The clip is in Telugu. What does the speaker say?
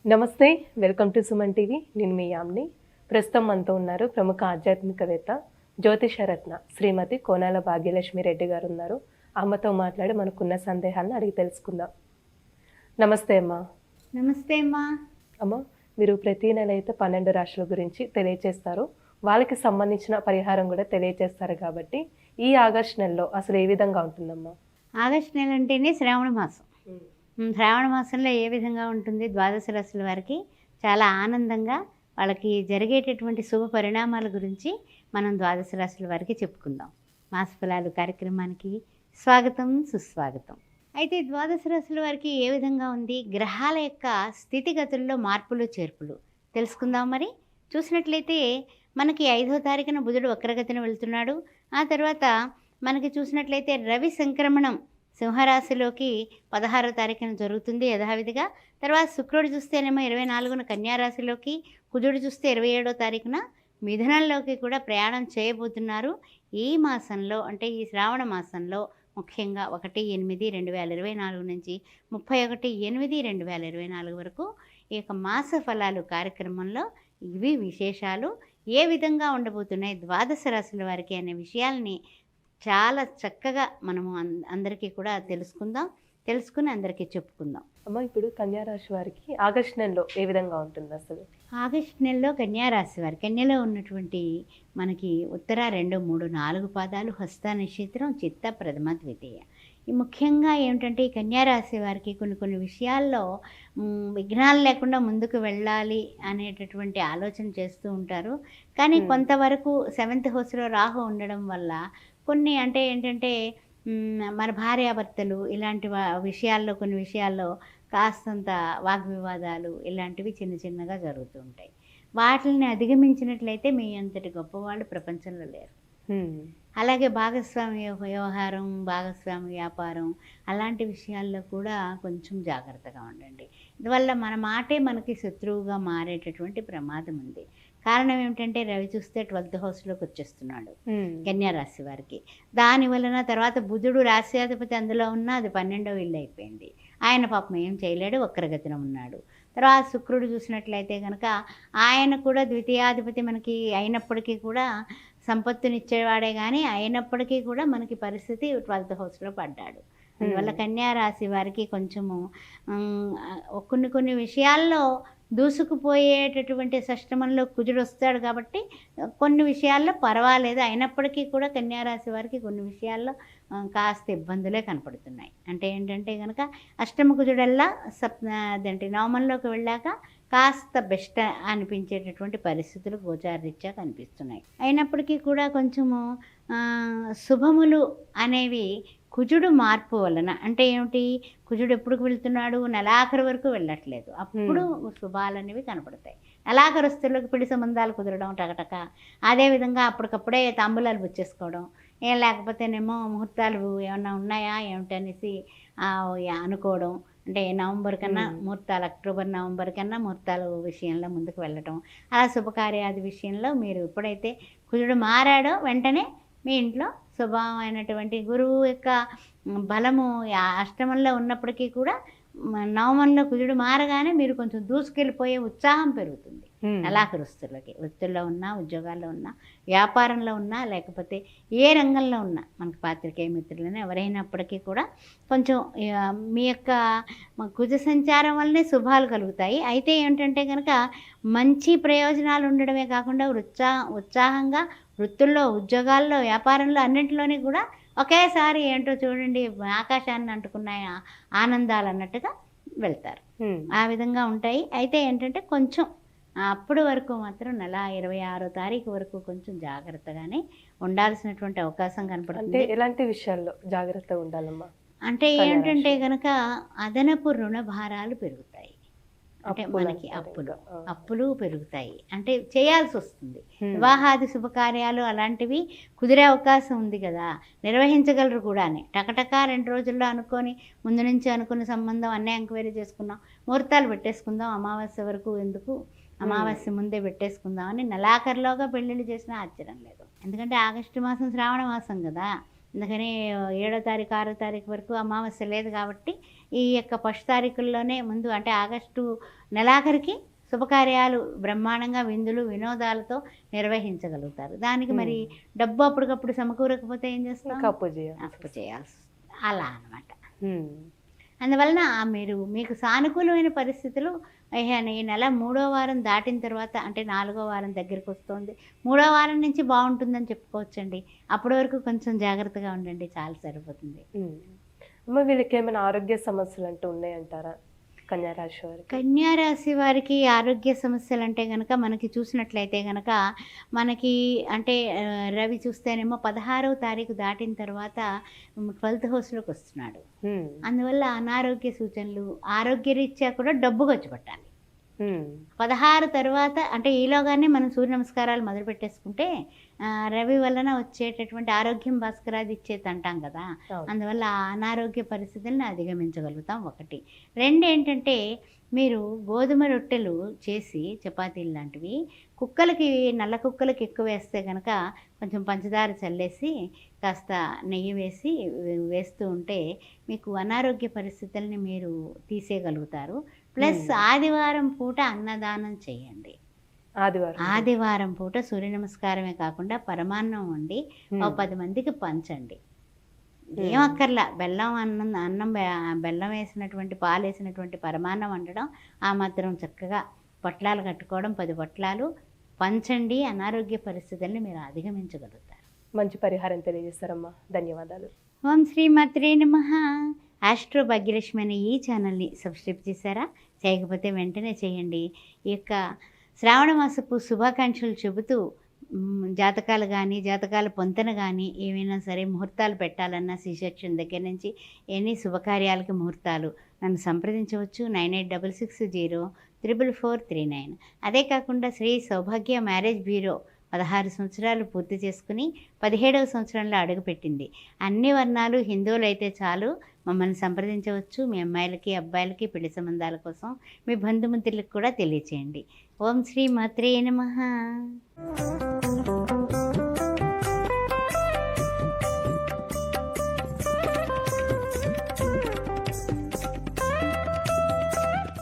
నమస్తే, వెల్కమ్ టు సుమన్ టీవీ. నేను మీ యామ్ని. ప్రస్తుతం మనతో ఉన్నారు ప్రముఖ ఆధ్యాత్మికవేత్త, జ్యోతిషరత్న శ్రీమతి కోనాల భాగ్యలక్ష్మి రెడ్డి గారు ఉన్నారు. అమ్మతో మాట్లాడి మనకున్న సందేహాలను అడిగి తెలుసుకుందాం. నమస్తే అమ్మా. నమస్తే అమ్మా. అమ్మ, మీరు ప్రతి నెల అయితే 12 రాశుల గురించి తెలియజేస్తారు, వాళ్ళకి సంబంధించిన పరిహారం కూడా తెలియజేస్తారు. కాబట్టి ఈ ఆగస్టు నెలలో అసలు ఏ విధంగా ఉంటుందమ్మా? ఆగస్టు నెల అంటేనే శ్రావణ మాసం. శ్రావణ మాసంలో ఏ విధంగా ఉంటుంది? ద్వాదశ రాశుల వారికి చాలా ఆనందంగా వాళ్ళకి జరిగేటటువంటి శుభ పరిణామాల గురించి మనం ద్వాదశ రాశుల వారికి చెప్పుకుందాం. మాస ఫలాలు కార్యక్రమానికి స్వాగతం, సుస్వాగతం. అయితే ద్వాదశ రాశుల వారికి ఏ విధంగా ఉంది? గ్రహాల యొక్క స్థితిగతుల్లో మార్పులు చేర్పులు తెలుసుకుందాం. మరి చూసినట్లయితే మనకి 5వ తారీఖున బుధుడు వక్రగతిన వెళ్తున్నాడు. ఆ తర్వాత మనకి చూసినట్లయితే రవి సంక్రమణం సింహరాశిలోకి 16వ తారీఖున జరుగుతుంది యథావిధిగా. తర్వాత శుక్రుడు చూస్తేనేమో 24న కన్యారాశిలోకి, కుజుడు చూస్తే 27వ తారీఖున మిథునంలోకి కూడా ప్రయాణం చేయబోతున్నారు. ఈ మాసంలో అంటే ఈ శ్రావణ మాసంలో ముఖ్యంగా 1/8/2024 నుంచి 31/8/2024 వరకు ఈ యొక్క మాస ఫలాలు కార్యక్రమంలో ఇవి విశేషాలు ఏ విధంగా ఉండబోతున్నాయి ద్వాదశ రాశుల వారికి అనే విషయాల్ని చాలా చక్కగా మనము అందరికీ కూడా తెలుసుకుని అందరికీ చెప్పుకుందాం. అమ్మ, ఇప్పుడు కన్యారాశి వారికి ఆగస్టు నెలలో ఏ విధంగా ఉంటుంది అసలు? ఆగస్టు నెలలో కన్యారాశి వారి కన్యలో ఉన్నటువంటి మనకి ఉత్తర 2, 3, 4 పాదాలు, హస్త నక్షత్రం, చిత్త ప్రథమ ద్వితీయ. ఈ ముఖ్యంగా ఏమిటంటే ఈ కన్యారాశి వారికి కొన్ని విషయాల్లో విఘ్నాలు లేకుండా ముందుకు వెళ్ళాలి అనేటటువంటి ఆలోచన చేస్తూ ఉంటారు. కానీ కొంతవరకు 7th హౌస్లో రాహు ఉండడం వల్ల కొన్ని అంటే ఏంటంటే మన భార్యాభర్తలు ఇలాంటి కొన్ని విషయాల్లో కాస్తంత వాగ్వివాదాలు ఇలాంటివి చిన్నగా జరుగుతూ ఉంటాయి. వాటిని అధిగమించినట్లయితే మీ అంతటి గొప్పవాళ్ళు ప్రపంచంలో లేరు. అలాగే భాగస్వామి వ్యవహారం, భాగస్వామి వ్యాపారం అలాంటి విషయాల్లో కూడా కొంచెం జాగ్రత్తగా ఉండండి. ఇందువల్ల మన మాటే మనకి శత్రువుగా మారేటటువంటి ప్రమాదం ఉంది. కారణం ఏమిటంటే రవి చూస్తే 12th హౌస్లోకి వచ్చేస్తున్నాడు కన్యారాశి వారికి. దాని వలన తర్వాత బుధుడు రాశ్యాధిపతి అందులో ఉన్నా అది 12వ ఇల్లు అయిపోయింది. ఆయన పాపం ఏం చేయలేడు, వక్రగతిన ఉన్నాడు. తర్వాత శుక్రుడు చూసినట్లయితే కనుక ఆయన కూడా ద్వితీయాధిపతి మనకి అయినప్పటికీ కూడా సంపత్తునిచ్చేవాడే కానీ అయినప్పటికీ కూడా మనకి పరిస్థితి 12th హౌస్లో పడ్డాడు. అందువల్ల కన్యారాశి వారికి కొంచెము కొన్ని విషయాల్లో దూసుకుపోయేటటువంటి షష్టమంలో కుజుడు వస్తాడు కాబట్టి కొన్ని విషయాల్లో పర్వాలేదు. అయినప్పటికీ కూడా కన్యారాశి వారికి కొన్ని విషయాల్లో కాస్త ఇబ్బందులే కనపడుతున్నాయి. అంటే ఏంటంటే కనుక అష్టమ కుజుడల్లా అదేంటి నవమంలోకి వెళ్ళాక కాస్త బెస్ట్ అనిపించేటటువంటి పరిస్థితులు గోచారరీత్యా కనిపిస్తున్నాయి. అయినప్పటికీ కూడా కొంచెము శుభములు అనేవి కుజుడు మార్పు వలన అంటే ఏమిటి? కుజుడు ఎప్పుడు వెళ్తున్నాడు? నెలాఖరు వరకు వెళ్ళట్లేదు. అప్పుడు శుభాలనేవి కనపడతాయి. నెలాఖరుస్తులకు పిడి సంబంధాలు కుదరడం టకటక. అదేవిధంగా అప్పటికప్పుడే తాంబూలాలు పుచ్చేసుకోవడం, లేకపోతేనేమో ముహూర్తాలు ఏమన్నా ఉన్నాయా ఏమిటి అనేసి అనుకోవడం. అంటే నవంబర్ కన్నా ముహూర్తాలు, అక్టోబర్ నవంబర్ కన్నా ముహూర్తాల విషయంలో ముందుకు వెళ్ళటం. అలా శుభకార్యాది విషయంలో మీరు ఎప్పుడైతే కుజుడు మారాడో వెంటనే మీ ఇంట్లో శుభమైనటువంటి గురువు యొక్క బలము అష్టమంలో ఉన్నప్పటికీ కూడా నవమంలో కుజుడు మారగానే మీరు కొంచెం దూసుకెళ్ళిపోయే ఉత్సాహం పెరుగుతుంది. నెలాఖరుస్తులకి వృత్తుల్లో ఉన్నా, ఉద్యోగాల్లో ఉన్నా, వ్యాపారంలో ఉన్నా, లేకపోతే ఏ రంగంలో ఉన్నా మనకు పాత్రికేయ మిత్రులైనా ఎవరైనప్పటికీ కూడా కొంచెం మీ యొక్క కుజ సంచారం వల్లనే శుభాలు కలుగుతాయి. అయితే ఏంటంటే కనుక మంచి ప్రయోజనాలు ఉండడమే కాకుండా ఉత్సాహంగా వృత్తుల్లో, ఉద్యోగాల్లో, వ్యాపారంలో అన్నింటిలోని కూడా ఒకేసారి ఏంటో చూడండి ఆకాశాన్ని అంటుకున్నాయి ఆనందాలు అన్నట్టుగా వెళ్తారు. ఆ విధంగా ఉంటాయి. అయితే ఏంటంటే కొంచెం అప్పటి వరకు మాత్రం నెల 26వ తారీఖు వరకు కొంచెం జాగ్రత్తగానే ఉండాల్సినటువంటి అవకాశం కనపడుతుంది. ఎలాంటి విషయాల్లో జాగ్రత్తగా ఉండాలమ్మా? అంటే ఏంటంటే కనుక అదనపు రుణ భారాలు పెరుగుతాయి. అంటే మనకి అప్పులు పెరుగుతాయి. అంటే చేయాల్సి వస్తుంది. వివాహాది శుభకార్యాలు అలాంటివి కుదిరే అవకాశం ఉంది కదా, నిర్వహించగలరు కూడానే. టకటక 2 రోజుల్లో అనుకొని ముందు నుంచి అనుకున్న సంబంధం అన్నీ ఎంక్వైరీ చేసుకున్నాం, ముహూర్తాలు పెట్టేసుకుందాం, అమావాస్య వరకు ఎందుకు, అమావాస్య ముందే పెట్టేసుకుందాం అని నెలాఖరులోగా పెళ్ళిళ్ళు చేసినా ఆశ్చర్యం లేదు. ఎందుకంటే ఆగస్టు మాసం శ్రావణ మాసం కదా, అందుకని 7వ తారీఖు 6వ తారీఖు వరకు అమావాస్య లేదు కాబట్టి ఈ యొక్క ఫస్ట్ తారీఖుల్లోనే ముందు అంటే ఆగస్టు నెలాఖరికి శుభకార్యాలు బ్రహ్మాండంగా విందులు వినోదాలతో నిర్వహించగలుగుతారు. దానికి మరి డబ్బు అప్పటికప్పుడు సమకూరకపోతే ఏం చేస్తాం? అప్పు చేయాలి. అప్పు చేయాల్సి అలా అనమాట. అందువలన మీకు సానుకూలమైన పరిస్థితులు ఈ నెల 3వ వారం దాటిన తర్వాత అంటే 4వ వారం దగ్గరికి వస్తుంది. 3వ వారం నుంచి బాగుంటుందని చెప్పుకోవచ్చండి. అప్పటి వరకు కొంచెం జాగ్రత్తగా ఉండండి, చాలా సరిపోతుంది. అమ్మ, వీళ్ళకి ఏమైనా ఆరోగ్య సమస్యలు అంటూ ఉన్నాయంటారా కన్యారాశి వారికి? కన్యారాశి వారికి ఆరోగ్య సమస్యలు అంటే కనుక మనకి చూసినట్లయితే కనుక మనకి అంటే రవి చూస్తేనేమో 16వ తారీఖు దాటిన తర్వాత 12th హౌస్లోకి వస్తున్నాడు. అందువల్ల అనారోగ్య సూచనలు, ఆరోగ్యరీత్యా కూడా డబ్బు ఖర్చు పెట్టాలి. 16 తర్వాత అంటే ఈలోగానే మనం సూర్య నమస్కారాలు మొదలు పెట్టేసుకుంటే రవి వలన వచ్చేటటువంటి ఆరోగ్యం భాస్కరాది ఇచ్చేది అంటాం కదా. అందువల్ల ఆ అనారోగ్య పరిస్థితులను అధిగమించగలుగుతాం. 1. 2 ఏంటంటే మీరు గోధుమ రొట్టెలు చేసి చపాతీలు లాంటివి కుక్కలకి, నల్ల కుక్కలకి ఎక్కువ వేస్తే కనుక కొంచెం పంచదార చల్లేసి కాస్త నెయ్యి వేస్తూ ఉంటే మీకు అనారోగ్య పరిస్థితుల్ని మీరు తీసేయగలుగుతారు. ప్లస్ ఆదివారం పూట అన్నదానం చేయండి. ఆదివారం పూట సూర్య నమస్కారమే కాకుండా పరమాన్నం వండి 10 మందికి పంచండి. ఏం అక్కర్లా, బెల్లం వేసినటువంటి పాలు వేసినటువంటి పరమాన్నం వండడం, ఆ మాత్రం చక్కగా పొట్లాలు కట్టుకోవడం, 10 పొట్లాలు పంచండి. అనారోగ్య పరిస్థితుల్ని మీరు అధిగమించగలుగుతారు. మంచి పరిహారం తెలియజేస్తారమ్మా, ధన్యవాదాలు. ఓం శ్రీ మాత్రే నమః. ఆస్ట్రో భాగ్యలక్ష్మి అనే ఈ ఛానల్ని సబ్స్క్రైబ్ చేశారా? చేయకపోతే వెంటనే చేయండి. ఈ యొక్క శ్రావణ మాసపు శుభాకాంక్షలు చెబుతూ జాతకాలు కానీ, జాతకాల పొంతన కానీ ఏమైనా సరే ముహూర్తాలు పెట్టాలన్నా శ్రీశక్షన్ దగ్గర నుంచి ఎన్ని శుభకార్యాలకి ముహూర్తాలు నన్ను సంప్రదించవచ్చు. 9866044439. అదే కాకుండా శ్రీ సౌభాగ్య మ్యారేజ్ బ్యూరో 16 సంవత్సరాలు పూర్తి చేసుకుని 17వ సంవత్సరంలో అడుగుపెట్టింది. అన్ని వర్ణాలు హిందువులు అయితే చాలు, మమ్మల్ని సంప్రదించవచ్చు. మీ అమ్మాయిలకి అబ్బాయిలకి పెళ్లి సంబంధాల కోసం మీ బంధుమిత్రులకు కూడా తెలియచేయండి. ఓం శ్రీ మాత్రే నమః.